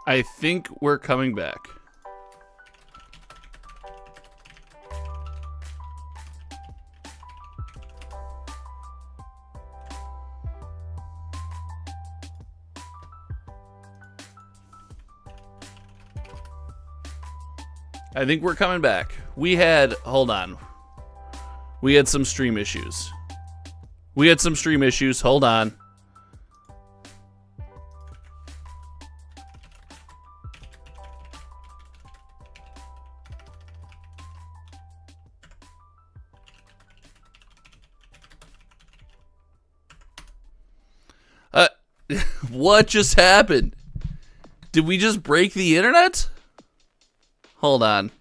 I think we're coming back. I think we're coming back. We had, hold on. We had some stream issues. Hold on. What just happened? Did we just break the internet? Hold on.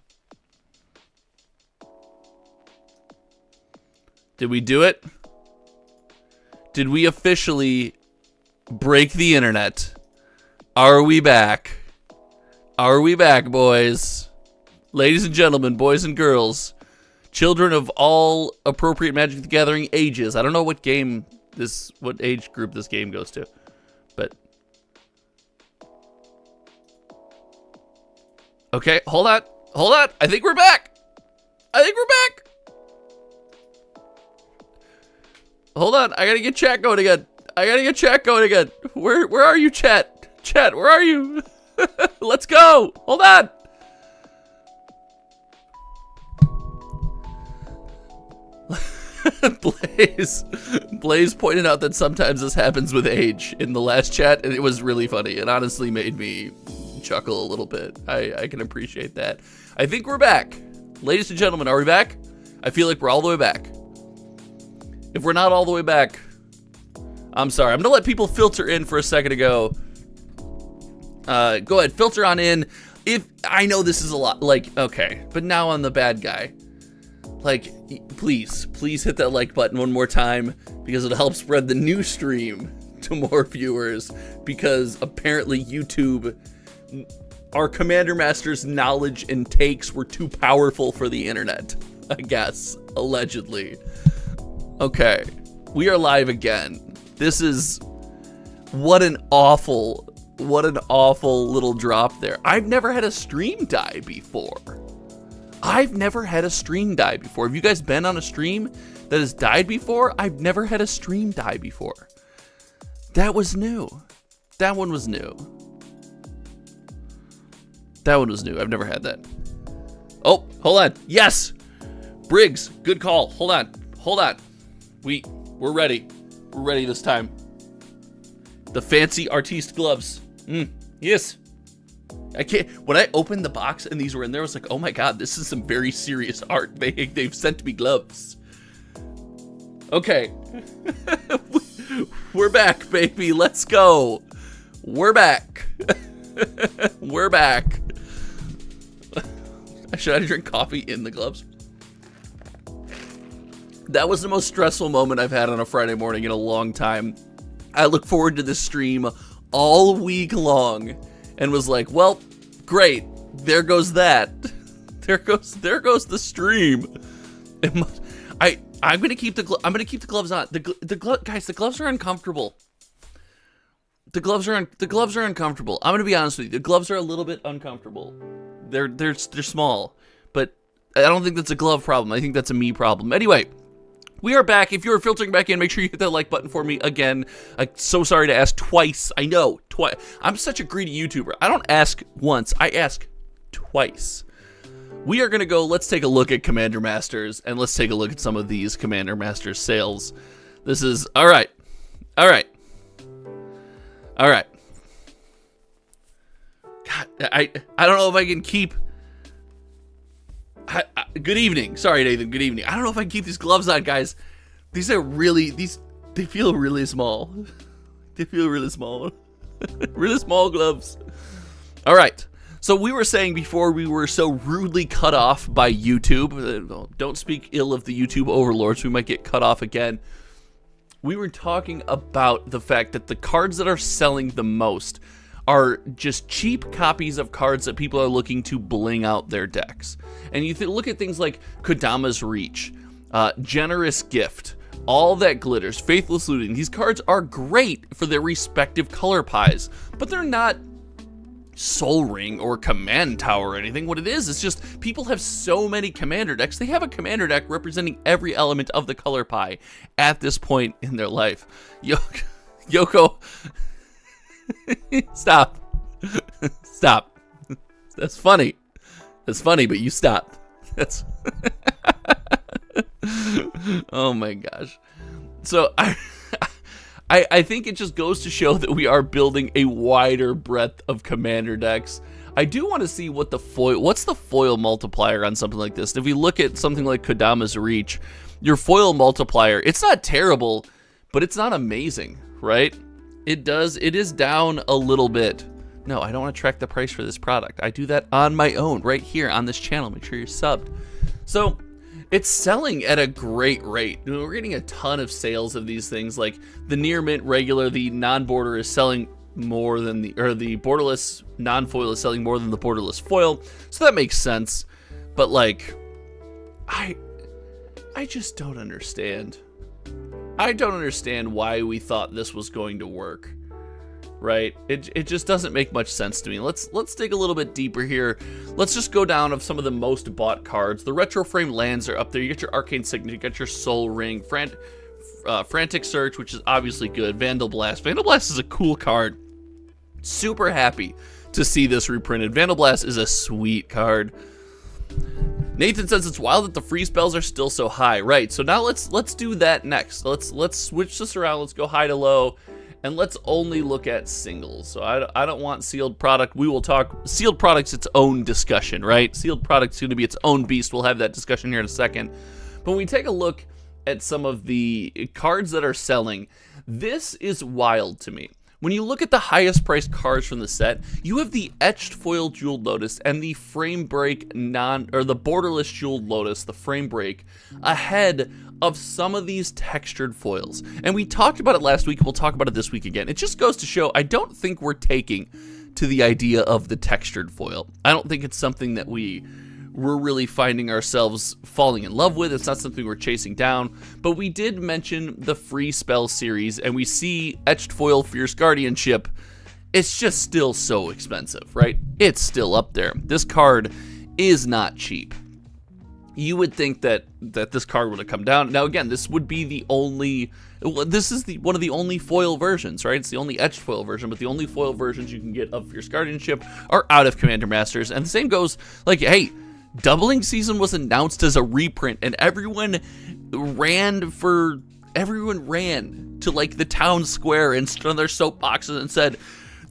Did we do it? Did we officially break the internet? Are we back? Are we back, boys? Ladies and gentlemen, boys and girls, children of all appropriate Magic the Gathering ages. I don't know what age group this game goes to, but okay, hold on. I think we're back. Hold on, I gotta get chat going again. Where are you, chat? Chat, where are you? Let's go. Hold on. Blaze pointed out that sometimes this happens with age in the last chat, and it was really funny. It honestly made me chuckle a little bit. I can appreciate that. I think we're back. Ladies and gentlemen, are we back? I feel like we're all the way back. If we're not all the way back, I'm sorry. I'm gonna let people filter in for a second ago. Go ahead, filter on in. If I know this is a lot, like, okay, but now I'm the bad guy. Like, please hit that like button one more time, because it'll help spread the new stream to more viewers, because apparently YouTube, our Commander Master's knowledge and takes were too powerful for the internet, I guess, allegedly. Okay, we are live again. This is, what an awful little drop there. I've never had a stream die before. Have you guys been on a stream that has died before? I've never had a stream die before. That was new. That one was new. I've never had that. Oh, hold on. Yes! Briggs, good call. Hold on. We're ready. We're ready this time. The fancy artiste gloves. Yes. I can't. When I opened the box and these were in there, I was like, oh my god, this is some very serious art. They've sent me gloves. Okay. We're back, baby. Let's go. We're back. We're back. Should I drink coffee in the gloves? That was the most stressful moment I've had on a Friday morning in a long time. I look forward to this stream all week long and was like, well, great. There goes that. There goes the stream. I'm gonna keep the gloves on. Guys, the gloves are uncomfortable. The gloves are uncomfortable. I'm gonna be honest with you. The gloves are a little bit uncomfortable. They're small, but I don't think that's a glove problem. I think that's a me problem. Anyway, we are back. If you're filtering back in, make sure you hit that like button for me again. I'm so sorry to ask twice. I know, twice. I'm such a greedy YouTuber. I don't ask once. I ask twice. We are going to go, let's take a look at Commander Masters, and let's take a look at some of these Commander Masters sales. This is, all right. God, I don't know if I can keep... good evening. Sorry, Nathan. Good evening. I don't know if I can keep these gloves on, guys. They feel really small. They feel really small. Really small gloves. All right. So we were saying before we were so rudely cut off by YouTube. Don't speak ill of the YouTube overlords. We might get cut off again. We were talking about the fact that the cards that are selling the most are just cheap copies of cards that people are looking to bling out their decks. And you look at things like Kodama's Reach, Generous Gift, All That Glitters, Faithless Looting. These cards are great for their respective color pies, but they're not Soul Ring or Command Tower or anything. What it is just people have so many commander decks. They have a commander deck representing every element of the color pie at this point in their life. Yoko, stop. Stop. That's funny. That's funny, but you stop. That's oh my gosh. So I think it just goes to show that we are building a wider breadth of commander decks. I do want to see what's the foil multiplier on something like this. If we look at something like Kodama's Reach, your foil multiplier, it's not terrible, but it's not amazing, right? It is down a little bit. No, I don't want to track the price for this product. I do that on my own right here on this channel. Make sure you're subbed. So it's selling at a great rate. We're getting a ton of sales of these things. Like the near mint regular, the non-border is selling more than the borderless non-foil is selling more than the borderless foil. So that makes sense. But like, I just don't understand. I don't understand why we thought this was going to work. Right? It just doesn't make much sense to me. Let's dig a little bit deeper here. Let's just go down of some of the most bought cards. The retro frame lands are up there. You get your Arcane Signet, you get your Soul Ring, Frantic Search, which is obviously good. Vandal Blast. Vandal Blast is a cool card. Super happy to see this reprinted. Vandal Blast is a sweet card. Nathan says it's wild that the free spells are still so high. Right. So now let's do that next. Let's switch this around. Let's go high to low. And let's only look at singles. So I don't want sealed product. We will talk sealed product's its own discussion, right? Sealed product's going to be its own beast. We'll have that discussion here in a second. But when we take a look at some of the cards that are selling, this is wild to me. When you look at the highest priced cards from the set, you have the etched foil Jeweled Lotus and the frame break the borderless Jeweled Lotus, the frame break, ahead of some of these textured foils. And we talked about it last week, we'll talk about it this week again. It just goes to show, I don't think we're taking to the idea of the textured foil. I don't think it's something that we're really finding ourselves falling in love with. It's not something we're chasing down. But we did mention the free spell series, and we see etched foil Fierce Guardianship. It's just still so expensive, right? It's still up there. This card is not cheap. You would think that this card would have come down. Now again, this would be the only, this is one of the only foil versions, right? It's the only etched foil version, but the only foil versions you can get of Fierce Guardianship are out of Commander Masters. And the same goes, like, hey, Doubling Season was announced as a reprint, and everyone ran to like the town square and stood on their soapboxes and said,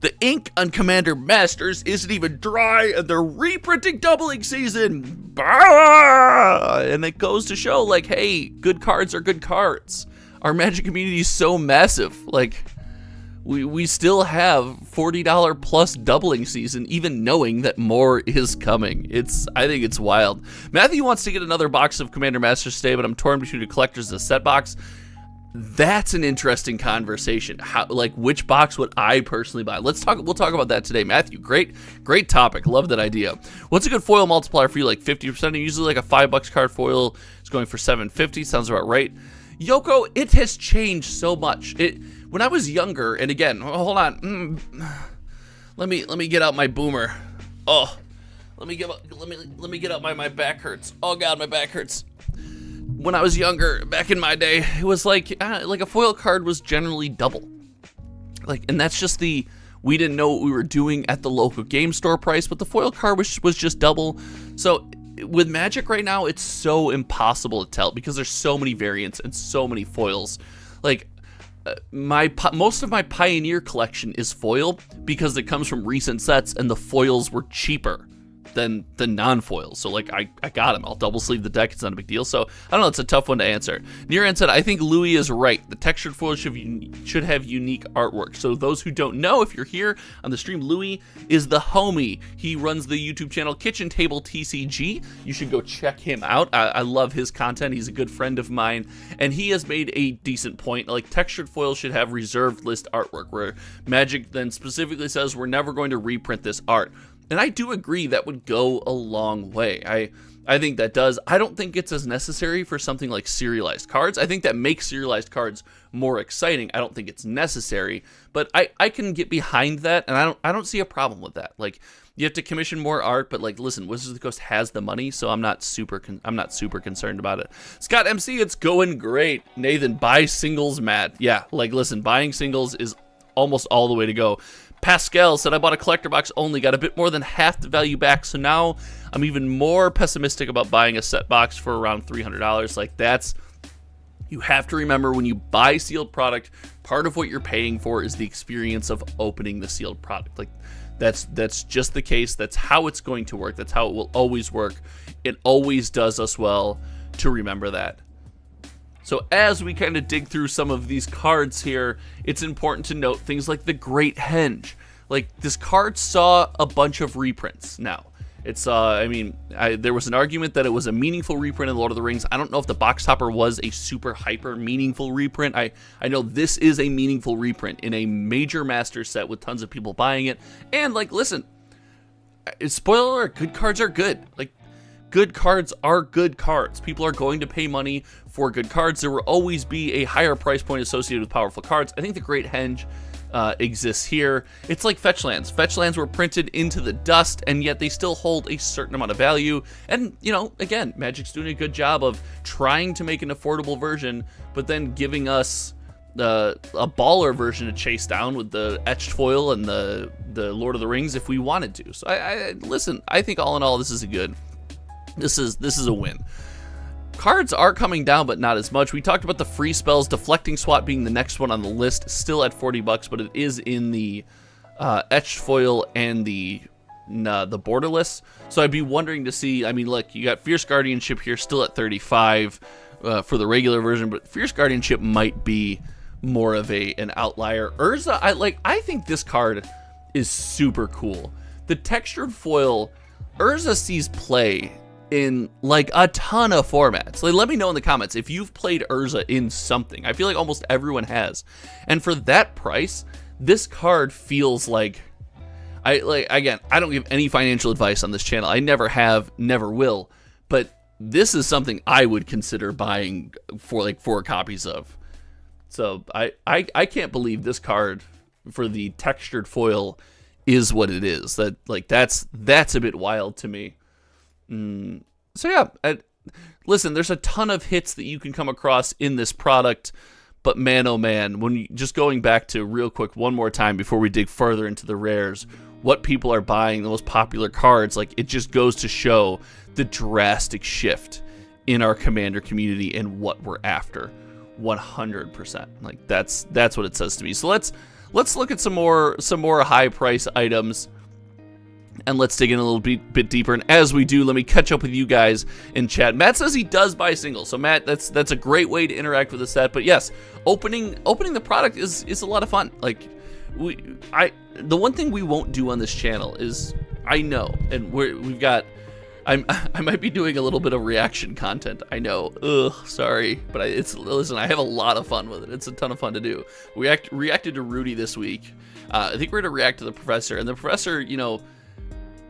the ink on Commander Masters isn't even dry, and they're reprinting Doubling Season. Bah! And it goes to show, like, hey, good cards are good cards. Our Magic community is so massive. Like, we still have $40 plus Doubling Season, even knowing that more is coming. I think it's wild. Matthew wants to get another box of Commander Masters today, but I'm torn between a collector's and a set box. That's an interesting conversation. Which box would I personally buy? We'll talk about that today. Matthew, great topic. Love that idea. What's a good foil multiplier for you? Like 50%? Usually like a $5 card foil is going for $7.50. Sounds about right. Yoko, it has changed so much. When I was younger, and again, hold on. Let me get out my boomer. Oh, let me get out my back hurts. Oh God, my back hurts. When I was younger, back in my day, it was like a foil card was generally double. And that's just we didn't know what we were doing at the local game store price, but the foil card was just double. So with Magic right now, it's so impossible to tell because there's so many variants and so many foils. Most of my Pioneer collection is foil because it comes from recent sets and the foils were cheaper than the non-foils. So I got them. I'll double sleeve the deck. It's not a big deal. So I don't know. It's a tough one to answer. Nearan said, I think Louis is right. The textured foil should have unique artwork. So those who don't know, if you're here on the stream, Louis is the homie. He runs the YouTube channel Kitchen Table TCG. You should go check him out. I love his content. He's a good friend of mine. And he has made a decent point. Textured foil should have reserved list artwork where Magic then specifically says we're never going to reprint this art. And I do agree that would go a long way. I think that does. I don't think it's as necessary for something like serialized cards. I think that makes serialized cards more exciting. I don't think it's necessary, but I can get behind that, and I don't see a problem with that. Like, you have to commission more art, but like, listen, Wizards of the Coast has the money, so I'm not super concerned about it. Scott MC, it's going great. Nathan, buy singles, Matt. Yeah, like, listen, buying singles is almost all the way to go. Pascal said, I bought a collector box only, got a bit more than half the value back, so now I'm even more pessimistic about buying a set box for around $300. Like, that's, you have to remember, when you buy sealed product, part of what you're paying for is the experience of opening the sealed product. Like, that's just the case. That's how it's going to work. That's how it will always work. It always does us well to remember that. So as we kind of dig through some of these cards here, it's important to note things like the Great Henge. Like, this card saw a bunch of reprints now. It's, there was an argument that it was a meaningful reprint in Lord of the Rings. I don't know if the box topper was a super hyper meaningful reprint. I know this is a meaningful reprint in a major master set with tons of people buying it. And, like, listen, spoiler alert, good cards are good. Like, good cards are good cards. People are going to pay money for good cards. There will always be a higher price point associated with powerful cards. I think the Great Henge exists here. It's like fetch lands. Fetch lands were printed into the dust, and yet they still hold a certain amount of value. And, you know, again, Magic's doing a good job of trying to make an affordable version, but then giving us a baller version to chase down with the etched foil and the Lord of the Rings if we wanted to. So listen, I think all in all, this is a win. Cards are coming down, but not as much. We talked about the free spells, Deflecting Swat being the next one on the list, still at $40, but it is in the etched foil and the borderless. So I'd be wondering to see, I mean, look, you got Fierce Guardianship here, still at 35 for the regular version, but Fierce Guardianship might be more of an outlier. Urza, I think this card is super cool. The textured foil, Urza sees play in like a ton of formats. Like, let me know in the comments if you've played Urza in something. I feel like almost everyone has. And for that price, this card feels like, again, I don't give any financial advice on this channel. I never have, never will. But this is something I would consider buying for like 4 copies of. So I can't believe this card for the textured foil is what it is. That's a bit wild to me. So yeah, listen, there's a ton of hits that you can come across in this product, but man, oh man, when you, just going back to real quick one more time before we dig further into the rares, what people are buying, the most popular cards, like, it just goes to show the drastic shift in our Commander community and what we're after. 100%. Like, that's what it says to me. So let's look at some more high price items. And let's dig in a little bit deeper. And as we do, let me catch up with you guys in chat. Matt says he does buy singles. So Matt, that's a great way to interact with the set. But yes, opening the product is a lot of fun. Like, the one thing we won't do on this channel is, I know, and we've got, I might be doing a little bit of reaction content. I know. Ugh, sorry, but listen, I have a lot of fun with it. It's a ton of fun to do. We reacted to Rudy this week. I think we're gonna react to the Professor, and the Professor, you know,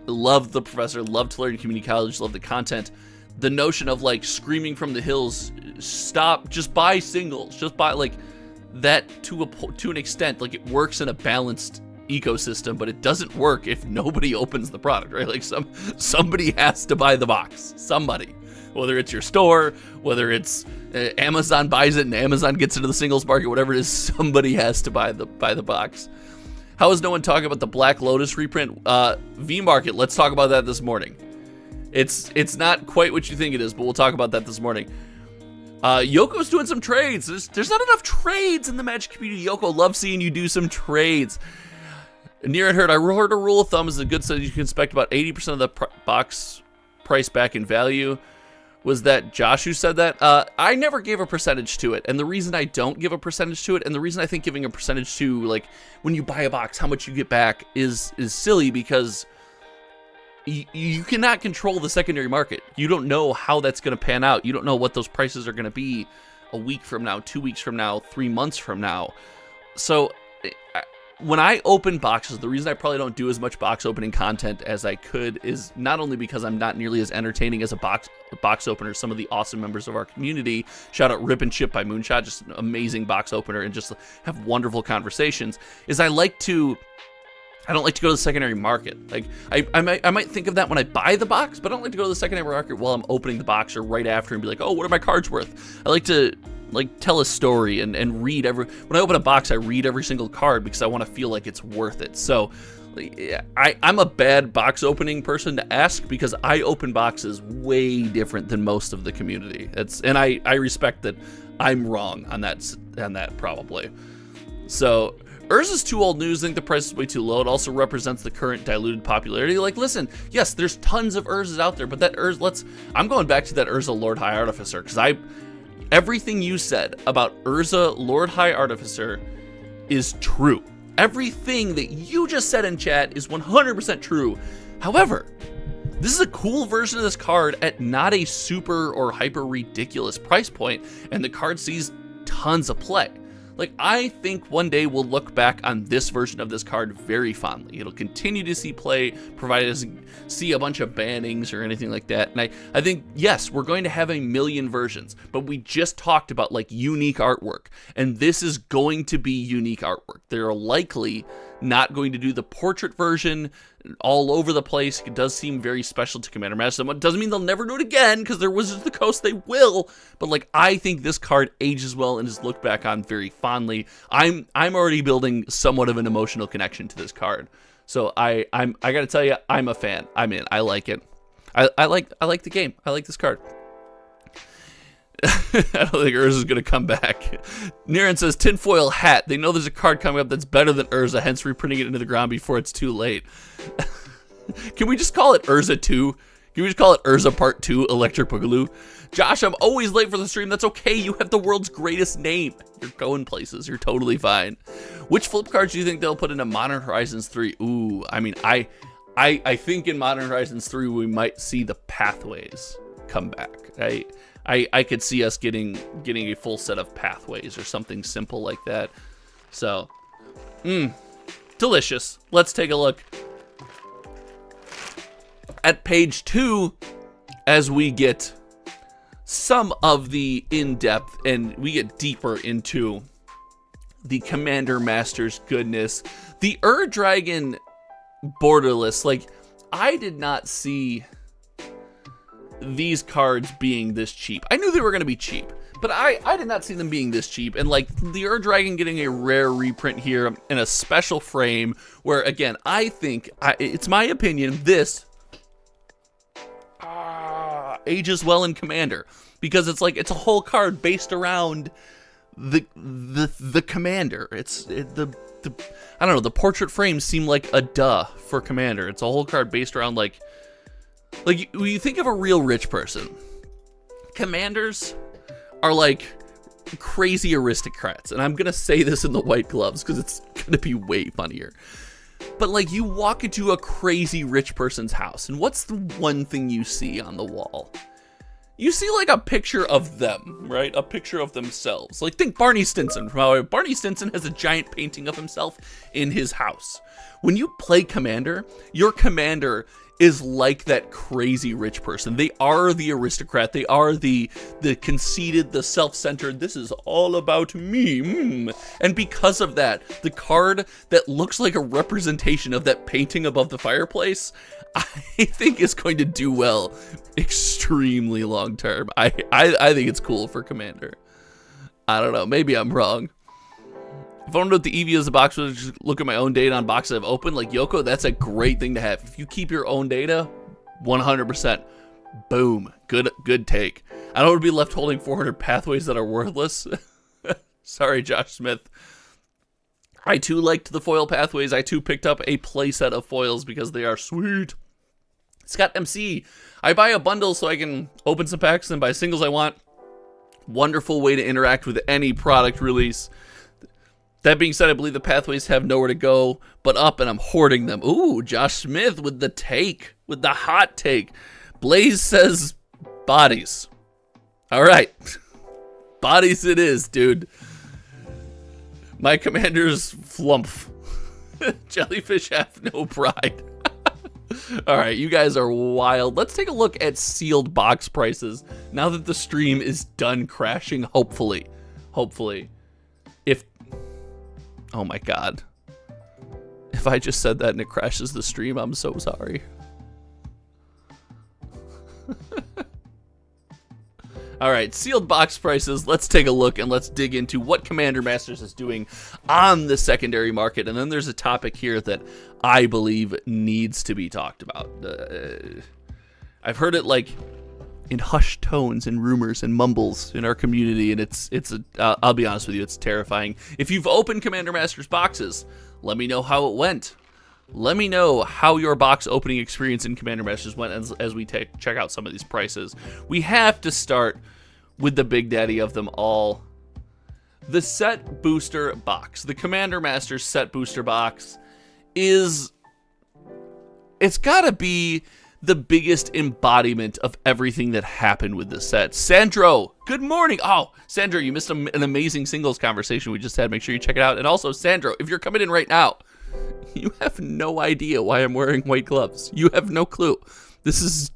loved the Professor, loved to learn community college, loved the content. The notion of like screaming from the hills, stop, just buy singles, just buy, like, that to an extent, like, it works in a balanced ecosystem, but it doesn't work if nobody opens the product, right? Like, somebody has to buy the box. Somebody, whether it's your store, whether it's Amazon buys it and Amazon gets into the singles market, whatever it is, somebody has to buy the box. How is no one talking about the Black Lotus reprint? V Market, let's talk about that this morning. It's not quite what you think it is, but we'll talk about that this morning. Yoko's doing some trades. There's not enough trades in the Magic community. Yoko, love seeing you do some trades. Near it heard, I heard a rule of thumb is a good set you can expect about 80% of the box price back in value. Was that Josh who said that? I never gave a percentage to it, and the reason I don't give a percentage to it, and the reason I think giving a percentage to, like, when you buy a box, how much you get back is silly, because you cannot control the secondary market. You don't know how that's going to pan out. You don't know what those prices are going to be a week from now, 2 weeks from now, 3 months from now. So when I open boxes, the reason I probably don't do as much box opening content as I could is not only because I'm not nearly as entertaining as a box opener. Some of the awesome members of our community, shout out Rip and Chip by Moonshot, just an amazing box opener and just have wonderful conversations, is I don't like to go to the secondary market. Like I might think of that when I buy the box, but I don't like to go to the secondary market while I'm opening the box or right after and be like, oh, what are my cards worth? I like to tell a story and read when I open a box, I read every single card because I want to feel like it's worth it. So I'm a bad box opening person to ask because I open boxes way different than most of the community. And I respect that I'm wrong on that probably. So Urza's too old news. I think the price is way too low. It also represents the current diluted popularity. Like, listen, yes, there's tons of Urzas out there, but that Urza, I'm going back to that Urza Lord High Artificer because everything you said about Urza Lord High Artificer is true. Everything that you just said in chat is 100% true. However, this is a cool version of this card at not a super or hyper ridiculous price point, and the card sees tons of play. Like, I think one day we'll look back on this version of this card very fondly. It'll continue to see play, provided it doesn't see a bunch of bannings or anything like that. And I think, yes, we're going to have a million versions, but we just talked about, like, unique artwork. And this is going to be unique artwork. They're likely not going to do the portrait version all over the place. It does seem very special to Commander Master. It doesn't mean they'll never do it again, because they're Wizards of the Coast, they will. But, like, I think this card ages well and is looked back on very fondly. I'm already building somewhat of an emotional connection to this card. So I gotta tell you, I'm a fan. I'm in. I like it. I like the game. I like this card. I don't think Urza's going to come back. Niran says, tinfoil hat. They know there's a card coming up that's better than Urza, hence reprinting it into the ground before it's too late. Can we just call it Urza 2? Can we just call it Urza Part 2, Electric Boogaloo? Josh, I'm always late for the stream. That's okay. You have the world's greatest name. You're going places. You're totally fine. Which flip cards do you think they'll put into Modern Horizons 3? Ooh, I mean, I think in Modern Horizons 3 we might see the pathways come back. I could see us getting a full set of pathways or something simple like that. So, delicious. Let's take a look at page 2 as we get some of the in-depth and we get deeper into the Commander Master's goodness. The Dragon borderless, like, I did not see these cards being this cheap. I knew they were going to be cheap, but I did not see them being this cheap. And, like, the Dragon getting a rare reprint here in a special frame where, again, I think, it's my opinion, this ages well in Commander, because it's like, it's a whole card based around the Commander. I don't know, the portrait frames seem like a duh for Commander. It's a whole card based around, like when you think of a real rich person, Commanders are like crazy aristocrats. And I'm going to say this in the white gloves because it's going to be way funnier. But, like, you walk into a crazy rich person's house, and what's the one thing you see on the wall? You see, like, a picture of them, right? A picture of themselves. Like, think Barney Stinson. Barney Stinson has a giant painting of himself in his house. When you play Commander, your Commander is like that crazy rich person. They are the aristocrat. They are the conceited, the self-centered, this is all about me. And because of that, the card that looks like a representation of that painting above the fireplace, I think is going to do well extremely long term. I think it's cool for Commander. I don't know. Maybe I'm wrong. If I want to know what the EV is, the box would just look at my own data on boxes I've opened. Like Yoko, that's a great thing to have. If you keep your own data, 100%. Boom. Good take. I don't want to be left holding 400 pathways that are worthless. Sorry, Josh Smith. I too liked the foil pathways. I too picked up a playset of foils because they are sweet. Scott MC. I buy a bundle so I can open some packs and buy singles I want. Wonderful way to interact with any product release. That being said, I believe the pathways have nowhere to go but up, and I'm hoarding them. Ooh, Josh Smith with the take, with the hot take. Blaze says bodies. All right. Bodies it is, dude. My Commander's flump. Jellyfish have no pride. All right, you guys are wild. Let's take a look at sealed box prices now that the stream is done crashing, hopefully. If, oh my God. If I just said that and it crashes the stream, I'm so sorry. All right, sealed box prices. Let's take a look and let's dig into what Commander Masters is doing on the secondary market. And then there's a topic here that I believe needs to be talked about. I've heard it like in hushed tones and rumors and mumbles in our community, and I'll be honest with you, it's terrifying. If you've opened Commander Masters boxes, let me know how it went. Let me know how your box opening experience in Commander Masters went as we check out some of these prices. We have to start with the big daddy of them all, the set booster box. The Commander Masters set booster box it's gotta be the biggest embodiment of everything that happened with this set. Sandro, good morning. Oh, Sandro, you missed an amazing singles conversation we just had. Make sure you check it out. And also, Sandro, if you're coming in right now, you have no idea why I'm wearing white gloves. You have no clue. This is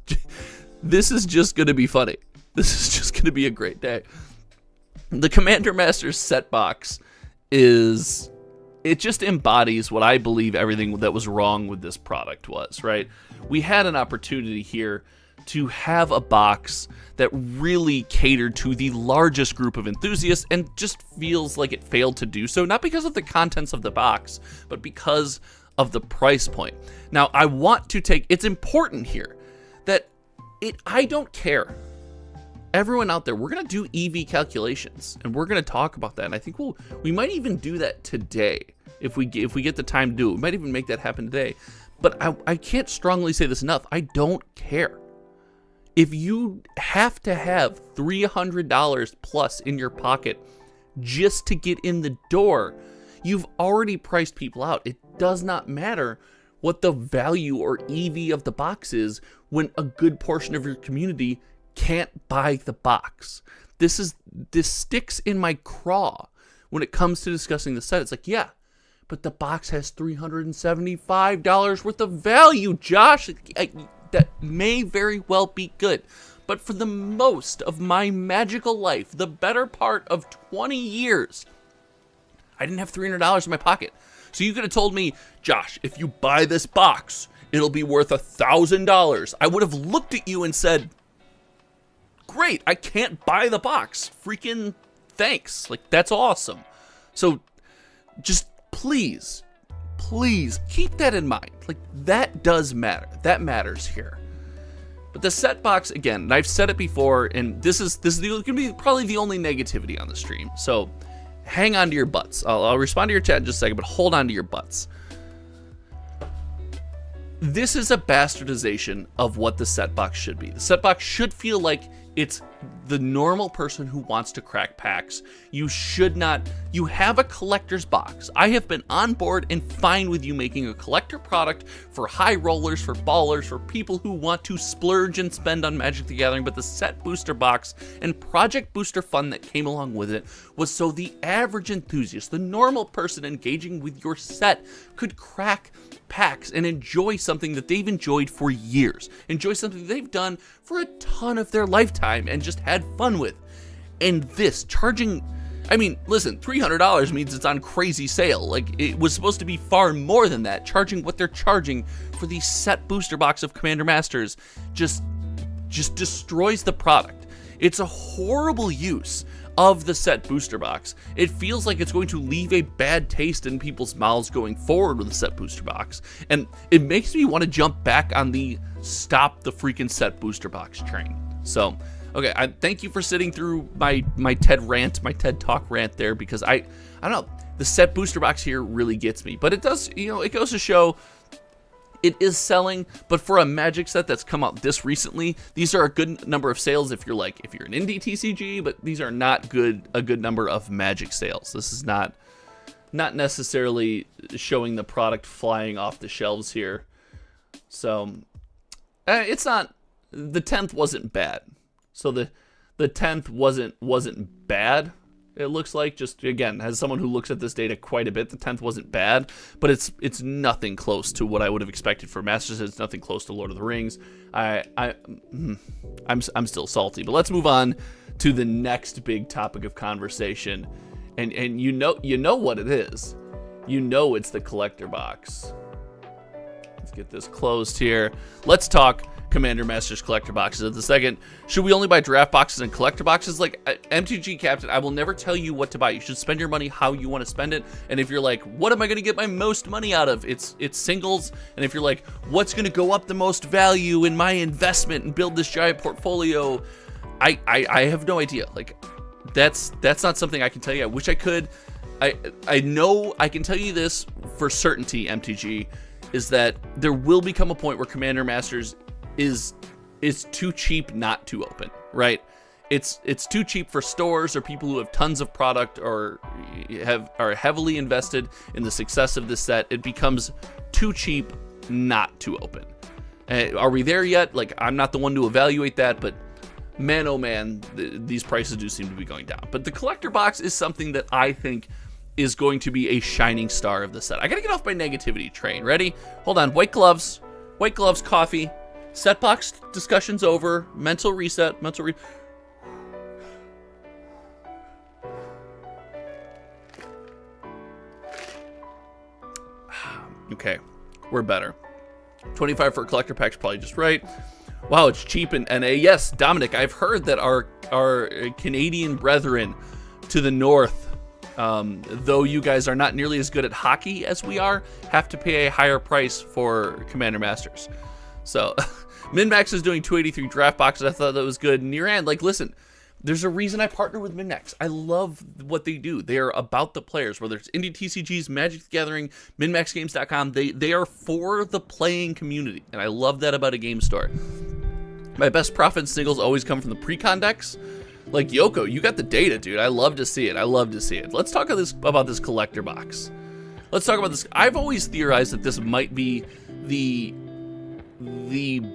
just going to be funny. This is just going to be a great day. The Commander Masters set box it just embodies what I believe everything that was wrong with this product was, right? We had an opportunity here to have a box that really catered to the largest group of enthusiasts and just feels like it failed to do so, not because of the contents of the box, but because of the price point. Now, I want to it's important here that I don't care. Everyone out there, we're going to do EV calculations and we're going to talk about that. And I think we might even do that today if we get the time to do it. We might even make that happen today. But I can't strongly say this enough. I don't care. If you have to have $300 plus in your pocket just to get in the door, you've already priced people out. It does not matter what the value or EV of the box is when a good portion of your community can't buy the box. This sticks in my craw when it comes to discussing the set. It's like, yeah, but the box has $375 worth of value, Josh. That may very well be good. But for the most of my magical life, the better part of 20 years, I didn't have $300 in my pocket. So you could have told me, Josh, if you buy this box, it'll be worth $1,000. I would have looked at you and said, great, I can't buy the box. Freaking thanks. Like, that's awesome. So just please keep that in mind. Like, that does matter. That matters here. But the set box, again, and I've said it before, and this is going to be probably the only negativity on the stream. So hang on to your butts. I'll respond to your chat in just a second, but hold on to your butts. This is a bastardization of what the set box should be. The set box should feel like it's the normal person who wants to crack packs. You have a collector's box. I have been on board and fine with you making a collector product for high rollers, for ballers, for people who want to splurge and spend on Magic the Gathering, but the set booster box and project booster fun that came along with it was so the average enthusiast, the normal person engaging with your set, could crack packs and enjoy something that they've enjoyed for years, enjoy something they've done for a ton of their lifetime and just had fun with. And this charging, I mean, listen, $300 means it's on crazy sale. Like, it was supposed to be far more than that. Charging what they're charging for the set booster box of Commander Masters just destroys the product. It's a horrible use of the set booster box. It feels like it's going to leave a bad taste in people's mouths going forward with the set booster box. And it makes me want to jump back on the stop the freaking set booster box train. So, okay, I thank you for sitting through my TED Talk rant there, because I don't know, the set booster box here really gets me. But it does, it goes to show it is selling, but for a Magic set that's come out this recently, these are a good number of sales if you're an indie TCG, but these are not a good number of Magic sales. This is not necessarily showing the product flying off the shelves here. So it's not, the 10th wasn't bad. So the 10th wasn't bad. It looks like, just again, as someone who looks at this data quite a bit, the 10th wasn't bad, but it's nothing close to what I would have expected for Masters. It's nothing close to Lord of the Rings. I'm still salty, but let's move on to the next big topic of conversation, and you know what it is. You know it's the collector box. Let's get this closed here. Let's talk Commander Masters collector boxes. At the second, should we only buy draft boxes and collector boxes? Like, MTG Captain, I will never tell you what to buy. You should spend your money how you want to spend it. And if you're like, what am I going to get my most money out of? It's singles. And if you're like, what's going to go up the most value in my investment and build this giant portfolio? I have no idea. Like, that's not something I can tell you. I wish I could. I know I can tell you this for certainty, MTG, is that there will become a point where Commander Masters is too cheap not to open, right? It's too cheap for stores or people who have tons of product or are heavily invested in the success of this set. It becomes too cheap not to open. Are we there yet? Like, I'm not the one to evaluate that, but man, oh man, these prices do seem to be going down. But the collector box is something that I think is going to be a shining star of the set. I gotta get off my negativity train. Ready? Hold on. White gloves, coffee. Set box discussion's over. Mental reset. Okay, we're better. 25 for a collector pack's probably just right. Wow, it's cheap in NA. Yes, Dominic, I've heard that our Canadian brethren to the north, though you guys are not nearly as good at hockey as we are, have to pay a higher price for Commander Masters. So, MinMax is doing 283 draft boxes. I thought that was good. Niran, like, listen, there's a reason I partner with MinMax. I love what they do. They are about the players, whether it's Indie TCGs, Magic the Gathering, MinMaxGames.com. They are for the playing community, and I love that about a game store. My best profit singles always come from the pre-con decks. Like, Yoko, you got the data, dude. I love to see it. Let's talk about this collector box. Let's talk about this. I've always theorized that this might be the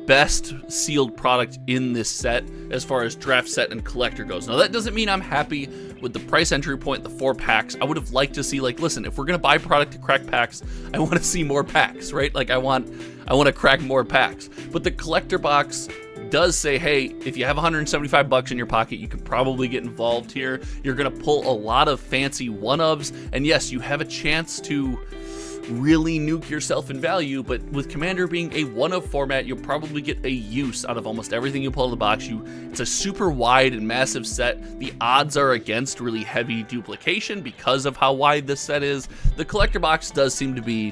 best sealed product in this set as far as draft set and collector goes. Now, that doesn't mean I'm happy with the price entry point, the 4 packs. I would have liked to see, like, listen, if we're gonna buy product to crack packs, I want to see more packs, right? Like, I want to crack more packs. But the collector box does say, hey, if you have $175 in your pocket, you can probably get involved here. You're gonna pull a lot of fancy one-ofs, and yes, you have a chance to really nuke yourself in value, but with Commander being a one-of format, you'll probably get a use out of almost everything you pull in the box. It's a super wide and massive set. The odds are against really heavy duplication because of how wide this set is. The collector box does seem to be,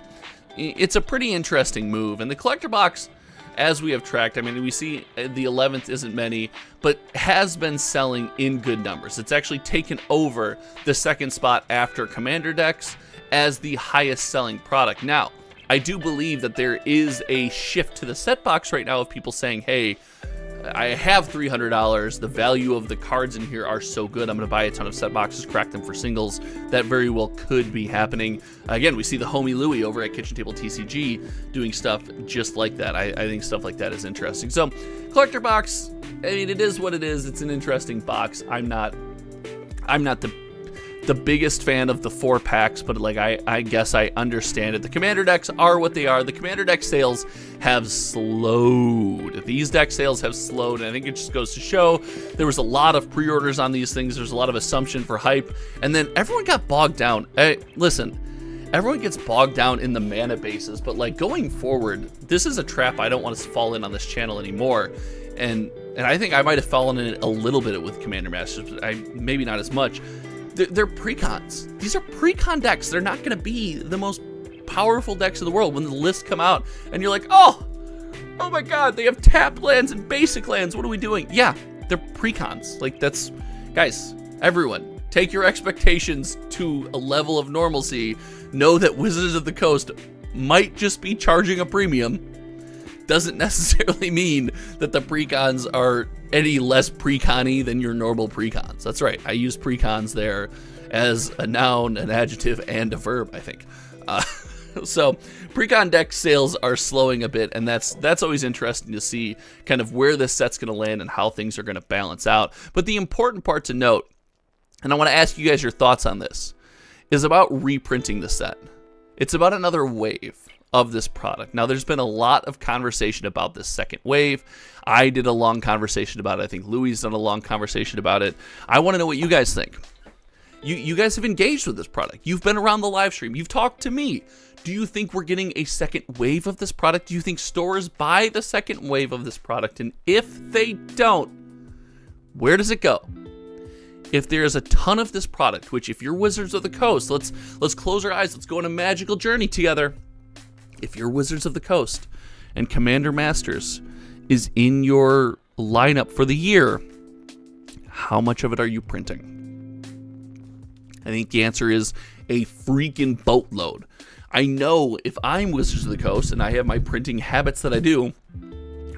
it's a pretty interesting move, and the collector box, as we have tracked, I mean, we see the 11th isn't many, but has been selling in good numbers. It's actually taken over the second spot after Commander decks as the highest selling product. Now, I do believe that there is a shift to the set box right now of people saying, hey, I have $300. The value of the cards in here are so good. I'm going to buy a ton of set boxes, crack them for singles. That very well could be happening. Again, we see the homie Louie over at Kitchen Table TCG doing stuff just like that. I think stuff like that is interesting. So, collector box, I mean, it is what it is. It's an interesting box. I'm not the biggest fan of the 4 packs, but like I guess I understand it. The Commander decks are what they are. The Commander deck sales have slowed. These deck sales have slowed, and I think it just goes to show there was a lot of pre-orders on these things. There's a lot of assumption for hype, and then everyone got bogged down. Hey, listen, everyone gets bogged down in the mana bases, but like going forward, this is a trap I don't want to fall in on this channel anymore. And I think I might have fallen in it a little bit with Commander Masters, but maybe not as much. They're precons. These are precon decks. They're not going to be the most powerful decks in the world when the lists come out and you're like, oh my god, they have tap lands and basic lands. What are we doing? Yeah, they're precons. Like, that's, guys, everyone, take your expectations to a level of normalcy. Know that Wizards of the Coast might just be charging a premium. Doesn't necessarily mean that the precons are any less precon-y than your normal precons. That's right. I use precons there as a noun, an adjective, and a verb, I think. So precon deck sales are slowing a bit, and that's always interesting to see kind of where this set's going to land and how things are going to balance out. But the important part to note, and I want to ask you guys your thoughts on this, is about reprinting the set. It's about another wave of this product. Now, there's been a lot of conversation about this second wave. I did a long conversation about it. I think Louis done a long conversation about it. I want to know what you guys think. You guys have engaged with this product. You've been around the live stream. You've talked to me. Do you think we're getting a second wave of this product? Do you think stores buy the second wave of this product? And if they don't, where does it go? If there's a ton of this product, which if you're Wizards of the Coast, let's close our eyes. Let's go on a magical journey together. If you're Wizards of the Coast and Commander Masters is in your lineup for the year, how much of it are you printing? I think the answer is a freaking boatload. I know if I'm Wizards of the Coast and I have my printing habits that I do,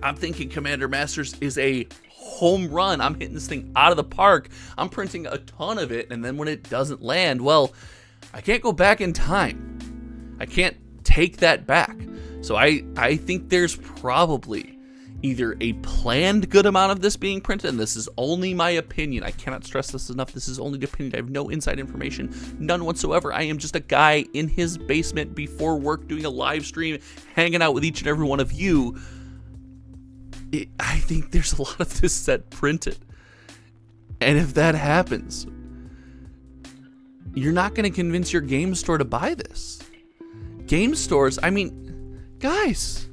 I'm thinking Commander Masters is a home run. I'm hitting this thing out of the park. I'm printing a ton of it, and then when it doesn't land, well, I can't go back in time. I can't take that back. So I think there's probably either a planned good amount of this being printed, and this is only my opinion. I cannot stress this enough. This is only the opinion. I have no inside information, none whatsoever. I am just a guy in his basement before work doing a live stream, hanging out with each and every one of you. I think there's a lot of this set printed. And if that happens, you're not going to convince your game store to buy this. Game stores, I mean, guys,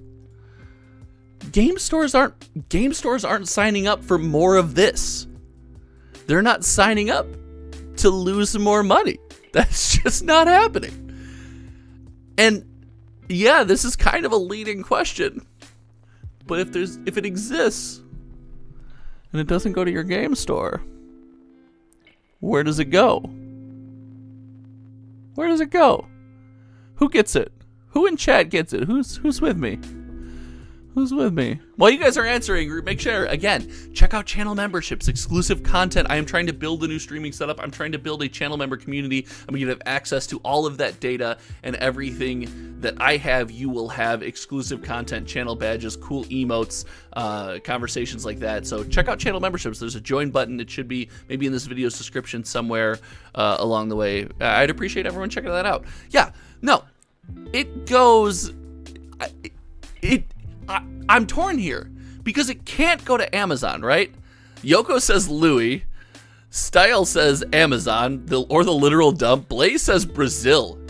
game stores aren't signing up for more of this. They're not signing up to lose some more money. That's just not happening. And yeah, this is kind of a leading question. But if it exists and it doesn't go to your game store, where does it go? Where does it go? Who gets it? Who in chat gets it? Who's with me? Who's with me? While you guys are answering, make sure, again, check out channel memberships, exclusive content. I am trying to build a new streaming setup. I'm trying to build a channel member community. I'm going to have access to all of that data, and everything that I have, you will have exclusive content, channel badges, cool emotes, conversations like that. So check out channel memberships. There's a join button. It should be maybe in this video's description somewhere along the way. I'd appreciate everyone checking that out. Yeah, no, it goes... I'm torn here because it can't go to Amazon, right? Yoko says Louis. Style says Amazon, or the literal dump. Blaze says Brazil.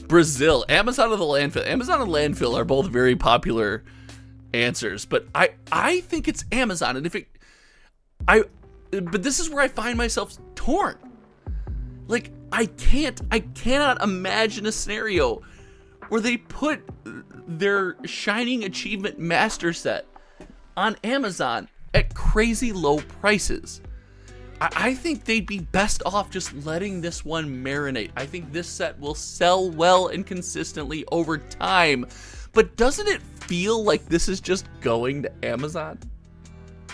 Amazon or the landfill. Amazon and landfill are both very popular answers, but I think it's Amazon. And but this is where I find myself torn. Like, I cannot imagine a scenario where they put their Shining Achievement Master Set on Amazon at crazy low prices. I think they'd be best off just letting this one marinate. I think this set will sell well and consistently over time. But doesn't it feel like this is just going to Amazon?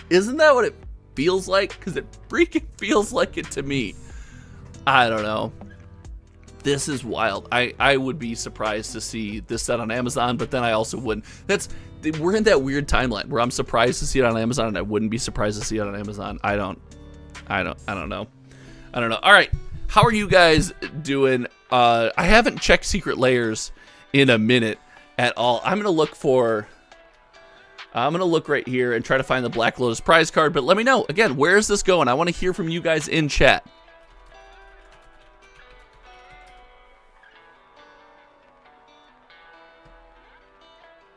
Isn't that what it feels like? Because it freaking feels like it to me. I don't know. This is wild. I would be surprised to see this set on Amazon, but then I also wouldn't. We're in that weird timeline where I'm surprised to see it on Amazon, and I wouldn't be surprised to see it on Amazon. I don't know. All right, how are you guys doing? I haven't checked Secret Layers in a minute at all. I'm gonna look right here and try to find the Black Lotus prize card. But let me know again, where is this going? I want to hear from you guys in chat.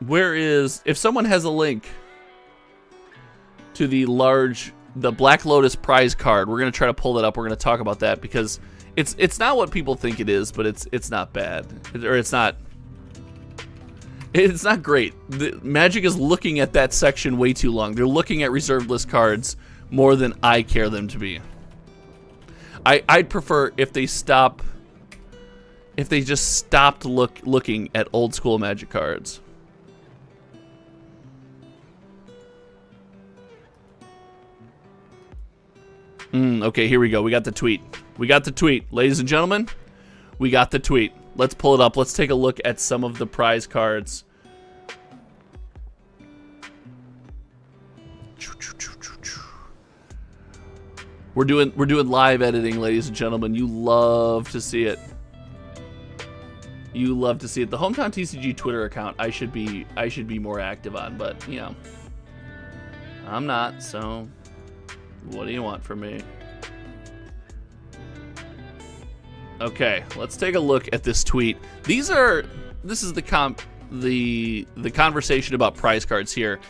If someone has a link to the Black Lotus prize card, we're going to try to pull that up. We're going to talk about that because it's not what people think it is, but it's not bad. It's not great. Magic is looking at that section way too long. They're looking at reserved list cards more than I care them to be. I'd prefer if they just stopped looking at old school Magic cards. Okay, here we go. We got the tweet. Ladies and gentlemen, we got the tweet. Let's pull it up. Let's take a look at some of the prize cards. We're doing live editing, ladies and gentlemen. You love to see it. You love to see it. The Hometown TCG Twitter account I should be more active on, but you know, I'm not, so what do you want from me? Okay, let's take a look at this tweet. This is the conversation about prize cards here.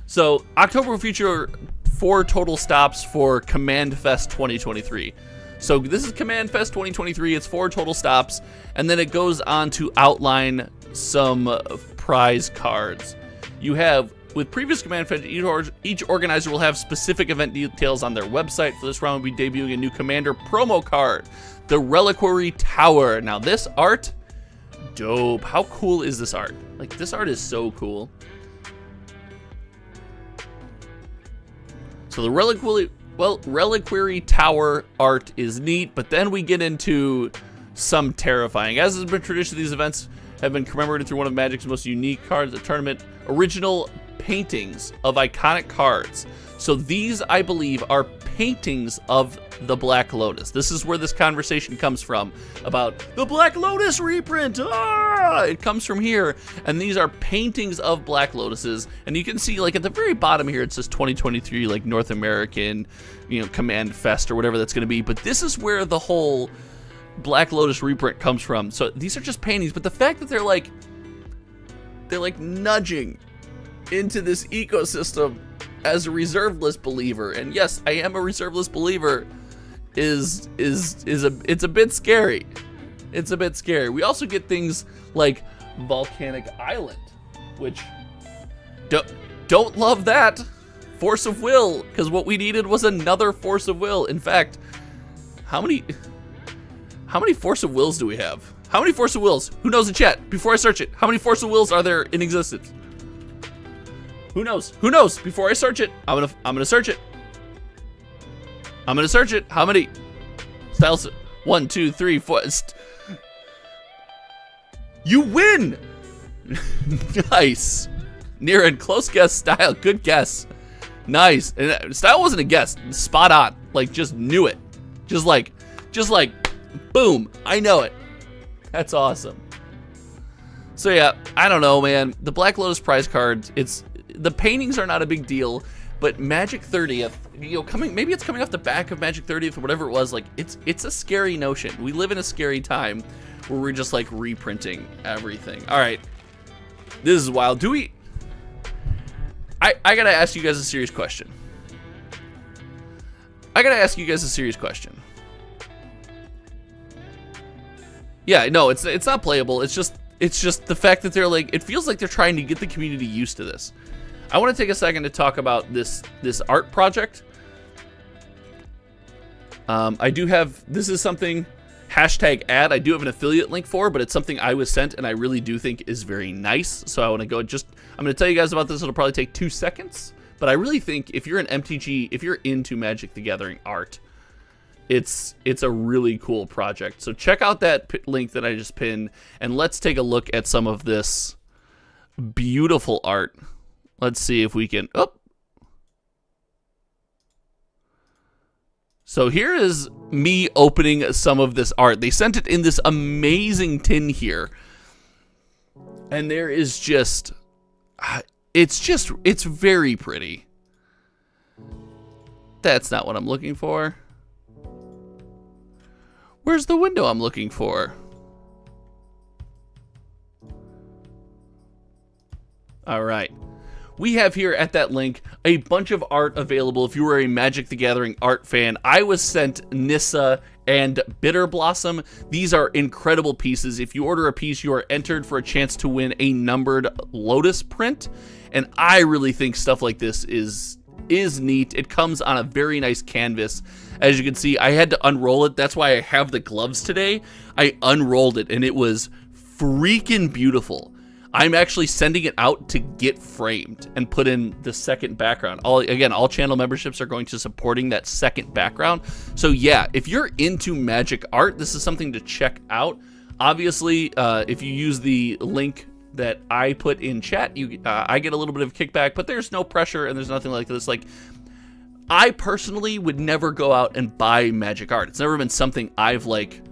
So, October will feature 4 total stops for Command Fest 2023. So this is Command Fest 2023. It's 4 total stops, and then it goes on to outline some prize cards. You have, with previous Command Fest, each organizer will have specific event details on their website. For this round, we'll be debuting a new Commander promo card, the Reliquary Tower. Now this art, dope. How cool is this art? Like, this art is so cool. So the Reliquary Tower art is neat, but then we get into some terrifying. As has been tradition, these events have been commemorated through one of Magic's most unique cards at the tournament, original paintings of iconic cards. So these, I believe, are paintings of the Black Lotus. This is where this conversation comes from, about the Black Lotus reprint. It comes from here, and these are paintings of Black Lotuses. And you can see, like, at the very bottom here, it says 2023, like, North American, you know, Command Fest or whatever that's going to be. But this is where the whole Black Lotus reprint comes from. So these are just paintings, but the fact that they're like nudging into this ecosystem as a reserve list believer, and yes, I am a reserve list believer, it's a bit scary. It's a bit scary. We also get things like Volcanic Island, which don't love that. Force of Will, because what we needed was another Force of Will. In fact, how many Force of Wills do we have? How many Force of Wills? Who knows in chat? Before I search it, how many Force of Wills are there in existence? Who knows? Who knows? Before I search it, I'm gonna search it. I'm gonna search it. How many styles? 1, 2, 3, 4. You win. Nice. Near and close guess. Style. Good guess. Nice. And style wasn't a guess. Spot on. Like, just knew it. Just like, boom. I know it. That's awesome. So yeah, I don't know, man. The Black Lotus prize cards, the paintings are not a big deal, but Magic 30th, you know, maybe it's coming off the back of Magic 30th or whatever it was, like, it's a scary notion. We live in a scary time where we're just, like, reprinting everything. All right, this is wild. I gotta ask you guys a serious question. Yeah, no, it's not playable. It's just the fact that they're like, it feels like they're trying to get the community used to this. I want to take a second to talk about this art project. I do have, this is something, #ad, I do have an affiliate link for, but it's something I was sent and I really do think is very nice. So I want to go I'm going to tell you guys about this. It'll probably take 2 seconds, but I really think if you're an MTG, if you're into Magic the Gathering art, it's a really cool project. So check out that link that I just pinned, and let's take a look at some of this beautiful art. Let's see if we can. Oh. So here is me opening some of this art. They sent it in this amazing tin here, and there is just, it's very pretty. That's not what I'm looking for. Where's the window I'm looking for? All right. We have here at that link a bunch of art available if you are a Magic the Gathering art fan. I was sent Nissa and Bitter Blossom. These are incredible pieces. If you order a piece, you are entered for a chance to win a numbered Lotus print. And I really think stuff like this is neat. It comes on a very nice canvas. As you can see, I had to unroll it. That's why I have the gloves today. I unrolled it and it was freaking beautiful. I'm actually sending it out to get framed and put in the second background. All channel memberships are going to supporting that second background. So yeah, if you're into Magic art, this is something to check out. Obviously, if you use the link that I put in chat, I get a little bit of kickback, but there's no pressure and there's nothing like this. Like, I personally would never go out and buy magic art. It's never been something I've like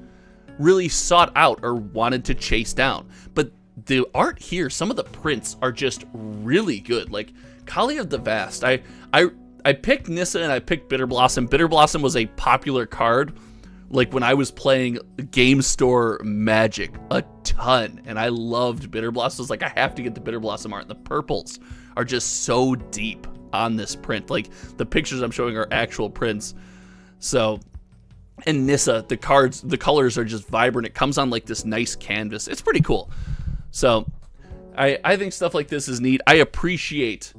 really sought out or wanted to chase down. But the art here, some of the prints are just really good. Like Kali of the Vast. I picked Nissa and I picked Bitter Blossom. Bitter Blossom was a popular card like when I was playing Game Store Magic a ton, and I loved Bitter Blossom. I was like, I have to get the Bitter Blossom art. And the purples are just so deep on this print. Like the pictures I'm showing are actual prints. So, and Nissa, the cards, the colors are just vibrant. It comes on like this nice canvas. It's pretty cool. So I think stuff like this is neat. I appreciate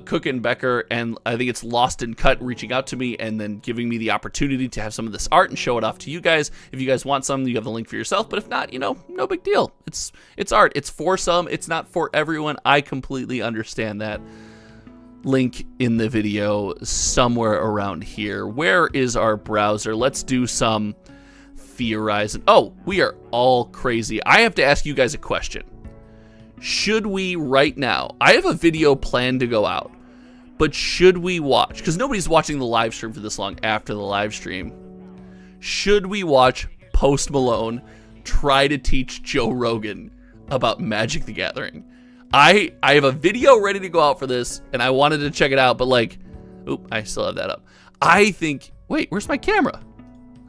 Cook and Becker, and I think it's Lost and Cut reaching out to me and then giving me the opportunity to have some of this art and show it off to you guys. If you guys want some, you have the link for yourself, but if not, you know, no big deal. It's art. It's for some. It's not for everyone. I completely understand that. Link in the video somewhere around here. Where is our browser? Let's do some theorizing. Oh, we are all crazy. I have to ask you guys a question. Should we right now, I have a video planned to go out, but should we watch, because nobody's watching the live stream for this long after the live stream, should we watch Post Malone try to teach Joe Rogan about Magic the Gathering? I have a video ready to go out for this, and I wanted to check it out, but like, oop, I still have that up. I think, wait, where's my camera?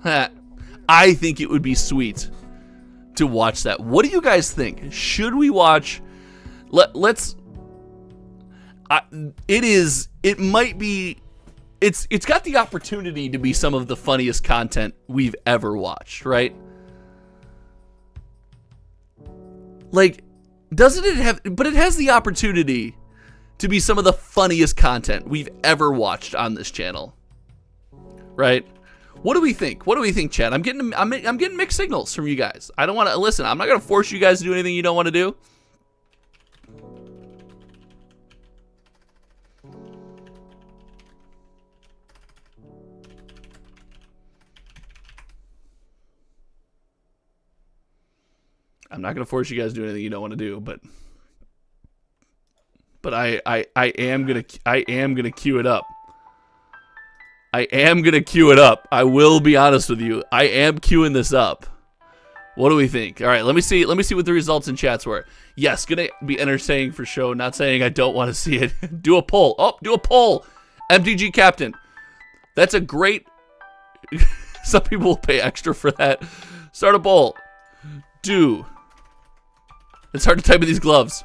I think it would be sweet to watch that. What do you guys think? Should we watch? Let's. It might be. It's got the opportunity to be some of the funniest content we've ever watched, right? Like, doesn't it have? But it has the opportunity to be some of the funniest content we've ever watched on this channel, right? What do we think? What do we think, Chad? I'm getting mixed signals from you guys. I don't want to listen. I'm not gonna force you guys to do anything you don't want to do. I'm not gonna force you guys to do anything you don't want to do, but I am gonna queue it up. I am going to queue it up. I will be honest with you. I am queuing this up. What do we think? All right, let me see what the results in chats were. Yes, going to be entertaining for show. Not saying I don't want to see it. Do a poll. Oh, do a poll. MTG Captain. That's a great... Some people will pay extra for that. Start a poll. Do. It's hard to type in these gloves.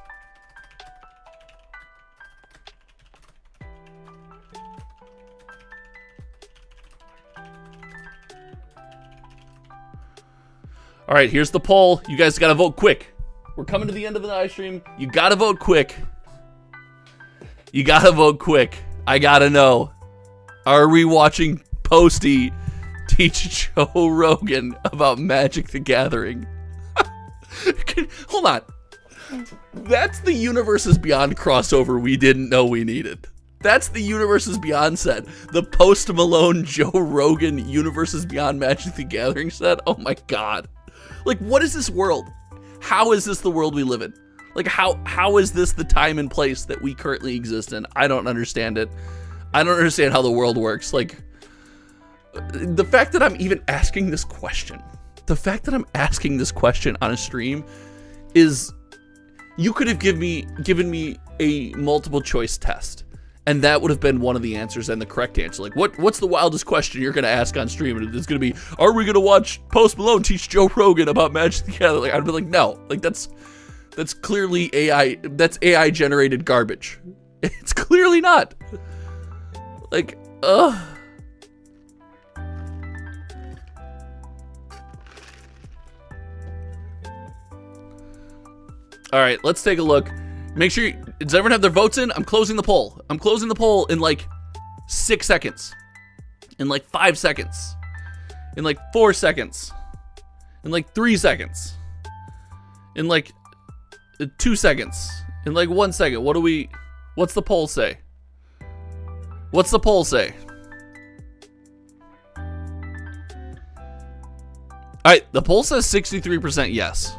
All right, here's the poll. You guys got to vote quick. We're coming to the end of the live stream. You got to vote quick. You got to vote quick. I got to know. Are we watching Posty teach Joe Rogan about Magic the Gathering? Hold on. That's the Universes Beyond crossover we didn't know we needed. That's the Universes Beyond set. The Post Malone Joe Rogan Universes Beyond Magic the Gathering set. Oh my god. Like, what is this world? How is this the world we live in? Like, how is this the time and place that we currently exist in? I don't understand it. I don't understand how the world works. Like, the fact that I'm even asking this question, on a stream is, you could have given me a multiple choice test, and that would have been one of the answers and the correct answer. Like, what's the wildest question you're going to ask on stream? And it's going to be, are we going to watch Post Malone teach Joe Rogan about Magic the Gathering? Like, I'd be like, no. Like, that's clearly AI. That's AI generated garbage. It's clearly not. Like, ugh. All right, let's take a look. Make sure does everyone have their votes in? I'm closing the poll. I'm closing the poll in like 6 seconds. In like 5 seconds. In like 4 seconds. In like 3 seconds. In like 2 seconds. In like 1 second. What's the poll say? What's the poll say? All right, the poll says 63% yes.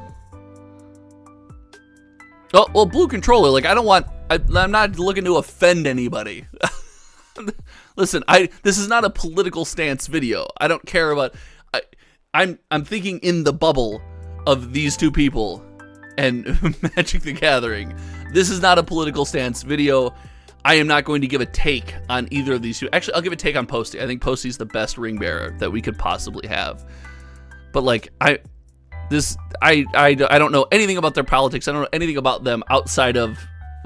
Oh, well, Blue Controller, like, I'm not looking to offend anybody. Listen, this is not a political stance video. I don't care about. I'm thinking in the bubble of these two people and Magic the Gathering. This is not a political stance video. I am not going to give a take on either of these two. Actually, I'll give a take on Posty. I think Posty's the best ring bearer that we could possibly have. But like I don't know anything about their politics. I don't know anything about them outside of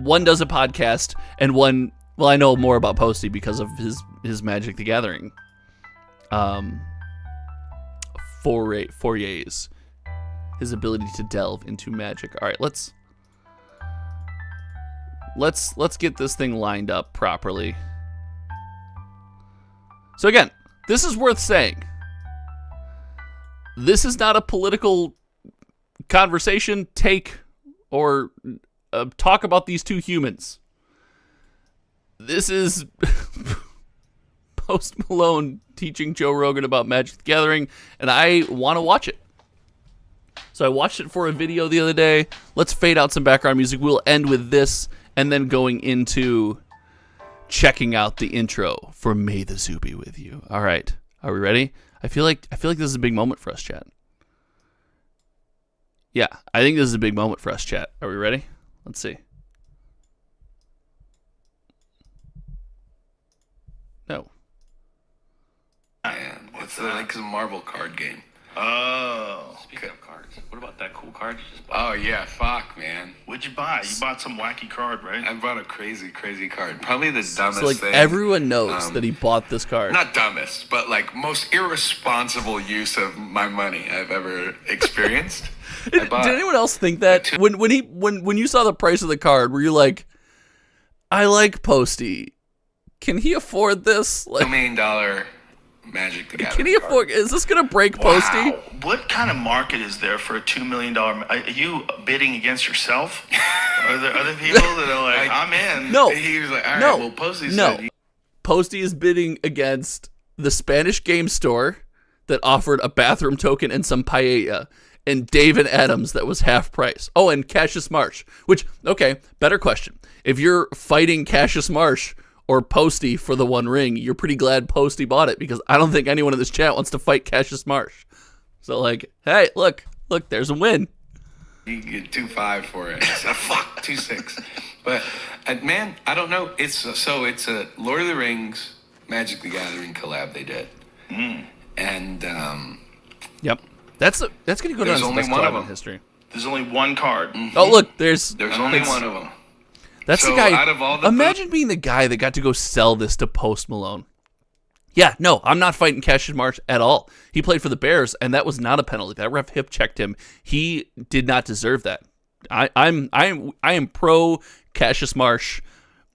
one does a podcast and one. Well, I know more about Posty because of his Magic the Gathering forays, his ability to delve into Magic. All right, let's get this thing lined up properly. So again, this is worth saying. This is not a political conversation, take, or talk about these two humans. This is Post Malone teaching Joe Rogan about Magic the Gathering, and I want to watch it. So I watched it for a video the other day. Let's fade out some background music. We'll end with this, and then going into checking out the intro for May the Zoo Be With You. All right, are we ready? I feel like this is a big moment for us, chat. Yeah, I think this is a big moment for us, chat. Are we ready? Let's see. No. Man, it's like a Marvel card game. Oh. Speaking of cards, what about that cool card you just bought? Oh, yeah, fuck, man. What'd you buy? You bought some wacky card, right? I bought a crazy card. Probably the dumbest So like thing. everyone knows that he bought this card. Not dumbest, but like most irresponsible use of my money I've ever experienced. Did anyone else think that when you saw the price of the card, were you like, I like Posty. Can he afford this? Like, $2 million Magic the Gathering. can he afford? Is this gonna break Posty? Wow. What kind of market is there for a $2 million? Are you bidding against yourself? Are there other people that are like, I'm in? No. He was like, all right, No. well, Posty No. said... Posty is bidding against the Spanish game store that offered a bathroom token and some paella, and David Adams that was half price. Oh, and Cassius Marsh, which, okay, better question. If you're fighting Cassius Marsh or Posty for the One Ring, you're pretty glad Posty bought it, because I don't think anyone in this chat wants to fight Cassius Marsh. So like, hey, look, there's a win. You get 2.5 for it. I said, fuck, 2.6. But man, I don't know. It's a Lord of the Rings Magic the Gathering collab they did, and Yep, that's gonna go down as the only best one of collab in them. history. There's only one card. Oh look, there's only one of them. That's So, the guy. out of all the Imagine being the guy that got to go sell this to Post Malone. Yeah, no, I'm not fighting Cassius Marsh at all. He played for the Bears, and that was not a penalty. That ref hip checked him. He did not deserve that. I am pro Cassius Marsh,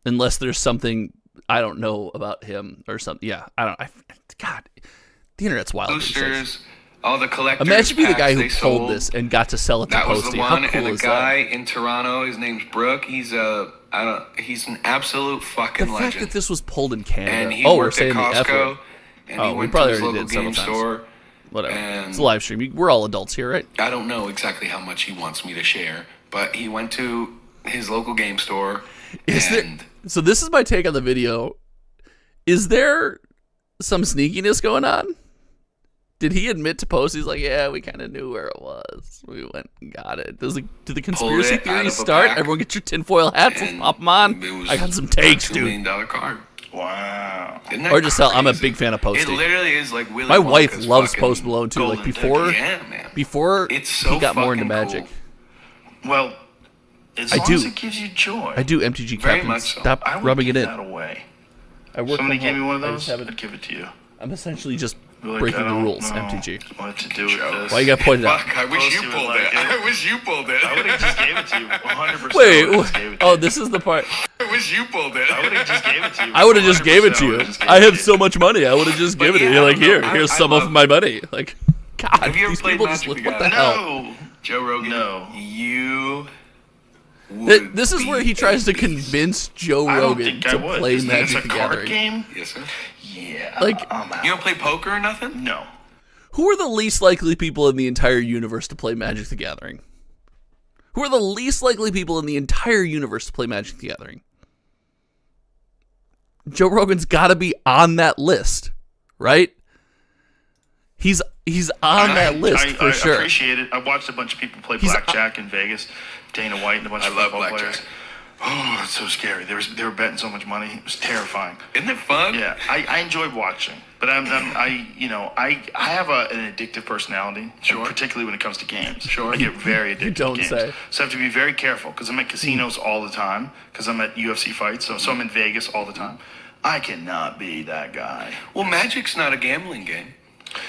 unless there's something I don't know about him or something. Yeah, God, the internet's wild. these days. Boosters, all the collectors. Imagine being the packs guy who they pulled sold. this and got to sell it to That was Posty. the one, How cool and a is guy that? in Toronto. His name's Brooke. He's he's an absolute fucking The fact legend. that this was pulled in Canada. And he We're worked at saying the F Costco. word. And Oh, he we went probably to his already local did several game times. store. Whatever. And It's a live stream. We're all adults here, right? I don't know exactly how much he wants me to share, but he went to his local game store. So this is my take on the video. Is there some sneakiness going on? Did he admit to Posty? He's like, yeah, we kind of knew where it was. We went and got it. Do the conspiracy it out theories of a start? pack, Everyone get your tinfoil hats. We'll and pop them on. it was I got some takes, a $2 dude. million card. Wow. Isn't that Or just tell, I'm a crazy? big fan of Posty. It literally is like Willy My wife Wonka's loves fucking Post Malone too. Like golden before It's so he got more into fucking Magic. cool. Well, as I long do. as it gives you joy. I do MTG Very Captain. much so. Stop I would rubbing give it in. that away. I work Somebody from gave me home. one of I those, just haven't- I'd give it to you. I'm essentially just Be like, breaking I the don't rules, know MTG. what to do with this. Why you gotta point it out? Fuck, I wish you Posty would pulled like it. it. I wish you pulled it. I would have just gave it to you. 100%. Wait, I would've just gave it to oh, you. this is the part. I wish you pulled it. I would have just gave it to you. I would have just gave it to 100% you. would've just gave I it have to so you. much money. I would have just given it. yeah, You're like, I don't know. here's I some love- of my money. Like, God, Have you ever these played people just Magic what the the hell? No. Joe Rogan. No. You. would This is where be he tries to a beast. convince Joe I don't Rogan think I to would. play Isn't this Magic a the card Gathering. game? Yes, sir. Yeah. Like- I'm out. You don't play poker or nothing? No. Who are the least likely people in the entire universe to play Magic the Gathering? Who are the least likely people in the entire universe to play Magic the Gathering? Joe Rogan's got to be on that list, right? He's on that list for sure. I appreciate it. I watched a bunch of people play blackjack in Vegas. Dana White and a bunch of football players. Oh, it's so scary. They were betting so much money. It was terrifying. Isn't it fun? Yeah, I enjoy watching, but I have an addictive personality, particularly when it comes to games. Sure, I get very addicted to games. Say. So I have to be very careful because I'm at casinos all the time because I'm at UFC fights. So I'm in Vegas all the time. I cannot be that guy. Well, Magic's not a gambling game.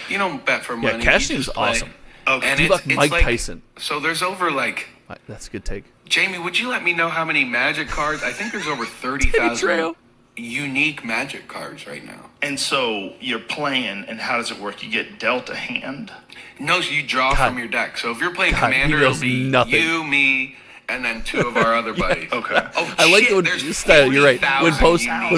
You don't bet for money. Yeah, cashing's awesome. Okay. And it's Mike Tyson. So there's over like. That's a good take. Jamie, would you let me know how many Magic cards? I think there's over 30,000 unique Magic cards right now. And so you're playing, and how does it work? You get dealt a hand? No, so you draw from your deck. So if you're playing Commander, it'll be you, me, and then two of our other buddies. Okay. Oh, I like the style. You're right. When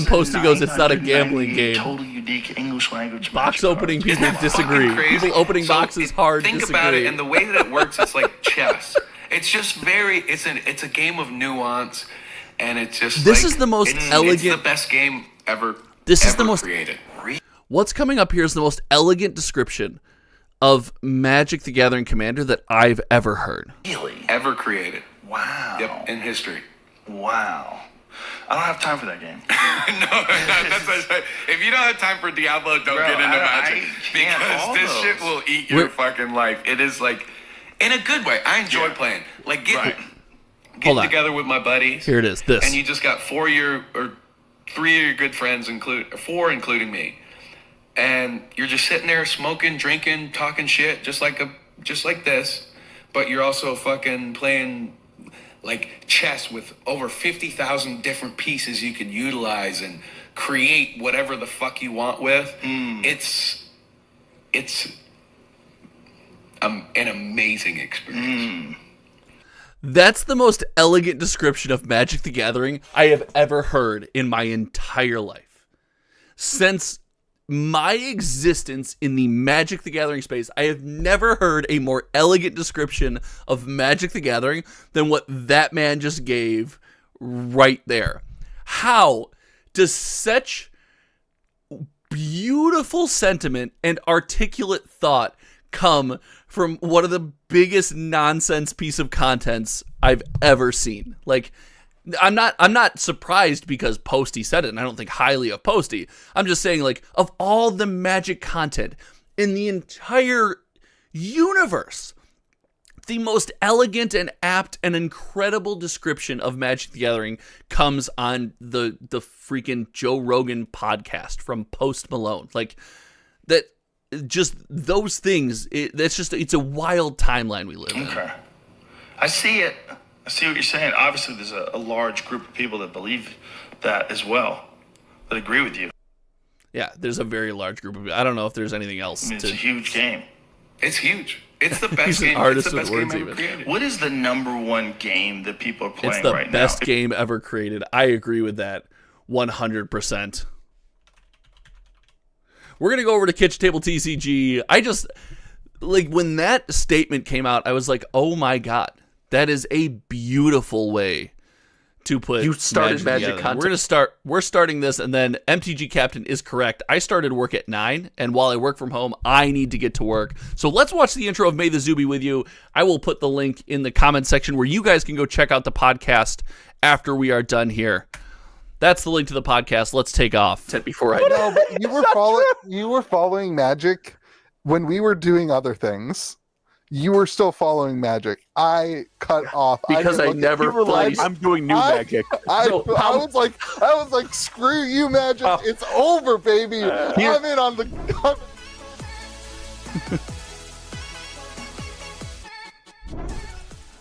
Posty goes, it's not a gambling game. Totally unique English language. Box opening people disagree. People opening boxes hard disagree. Think about it, and the way that it works, it's like chess. It's just it's a game of nuance, and it's just this is the most elegant. It's the best game ever. This is ever the most created. What's coming up here is the most elegant description of Magic: The Gathering Commander that I've ever heard. Really? Ever created? Wow. Yep. In history. Wow. I don't have time for that game. No, that's what I said. If you don't have time for Diablo, don't get into Magic because this shit will eat your fucking life. It is like. In a good way. I enjoy playing. Like, get together with my buddies. Here it is. This. And you just got 3 of your good friends, 4 including me. And you're just sitting there smoking, drinking, talking shit, just like this. But you're also fucking playing like chess with over 50,000 different pieces you can utilize and create whatever the fuck you want with. It's an amazing experience. That's the most elegant description of Magic: The Gathering I have ever heard in my entire life. Since my existence in the Magic: The Gathering space, I have never heard a more elegant description of Magic: The Gathering than what that man just gave right there. How does such beautiful sentiment and articulate thought come from one of the biggest nonsense piece of contents I've ever seen? Like, I'm not surprised because Posty said it, and I don't think highly of Posty. I'm just saying, like, of all the Magic content in the entire universe, the most elegant and apt and incredible description of Magic: The Gathering comes on the freaking Joe Rogan podcast from Post Malone. Like, that. Just those things, it's a wild timeline we live in. Okay. I see it. I see what you're saying. Obviously, there's a large group of people that believe that as well, that agree with you. Yeah, there's a very large group of people. I don't know if there's anything else. I mean, it's a huge game. It's huge. It's the best He's game. An artist it's the with best words game ever even. created. What is the number one game that people are playing right now? It's the best game ever created. I agree with that 100%. We're going to go over to Kitchen Table TCG. I just, like, when that statement came out, I was like, oh my God, that is a beautiful way to put You started Magic content. We're starting this, and then MTG Captain is correct. I started work at 9, and while I work from home, I need to get to work. So let's watch the intro of May the Zoo Be With You. I will put the link in the comment section where you guys can go check out the podcast after we are done here. That's the link to the podcast. Let's take off. Before I No, but you were following Magic when we were doing other things. You were still following Magic. I cut off because I never played. I'm doing new Magic. I was like, screw you, Magic. It's over, baby. I'm in on the.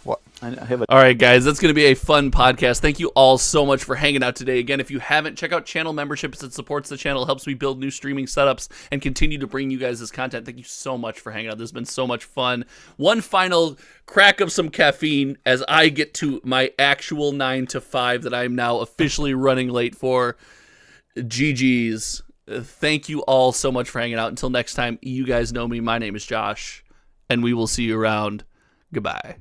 What? I have a. All right, guys, that's going to be a fun podcast. Thank you all so much for hanging out today. Again, if you haven't, check out channel memberships. It supports the channel, helps me build new streaming setups, and continue to bring you guys this content. Thank you so much for hanging out. This has been so much fun. One final crack of some caffeine as I get to my actual 9 to 5 that I'm now officially running late for. GG's. Thank you all so much for hanging out. Until next time, you guys know me. My name is Josh, and we will see you around. Goodbye.